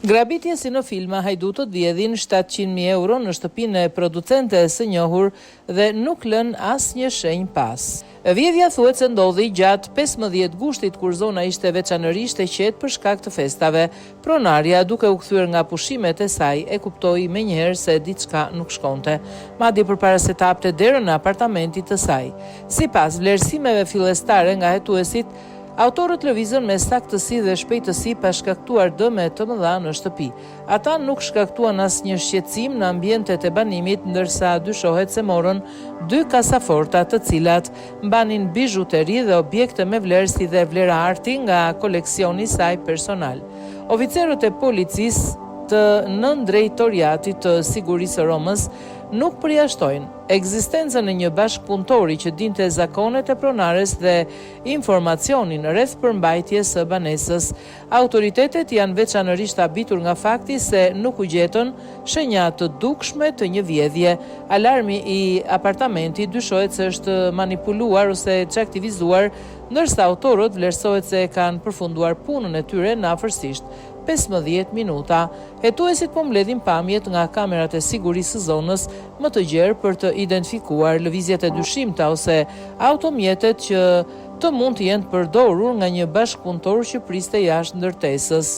Grabitja si në filma hajdutët vjedhin 700.000 euro në shtëpinë e producentes së njohur dhe nuk lën asnjë shenjë pas. Vjedhja thuhet se ndodhi gjatë 15 gushtit kur zona ishte veçanërisht e qetë për shkak të festave. Pronarja, duke u kthyer nga pushimet e saj, e kuptoi menjëherë se diçka nuk shkonte, madje përpara se të hapte derën në apartamentit të saj. Sipas vlerësimeve fillestare nga hetuesit, autorët lëvizën me saktësi dhe shpejtësi pa shkaktuar dëme të mëdha në shtëpi. Ata nuk shkaktuan asnjë shqetësim në ambientet e banimit, ndërsa dyshohet se morën 2 kasaforta të cilat mbanin bizhuteri dhe objekte me vlerë si dhe vlera arti nga koleksioni i saj personal. Oficerët e policisë të Nëndrejtoriatit të Sigurisë së Romës nuk përjashtojnë ekzistencën e një bashkëpunëtori që dinte zakonet e pronares dhe informacionin rreth përmbajtjes së banesës. Autoritetet janë veçanërisht habitur nga fakti se nuk u gjetën shenja të dukshme të një vjedhje. Alarmi i apartamentit dyshohet se është manipuluar ose çaktivizuar, ndërsa autorët vlerësohet se kanë përfunduar punën e tyre në afërsisht 15 minuta. Hetuesit po mbledhin pamjet nga kamerat e sigurisë së zonës më të gjerë për të identifikuar lëvizjet e dyshimta ose automjetet që të mund të jenë përdorur nga një bashkëpunëtor që priste jashtë ndërtesës.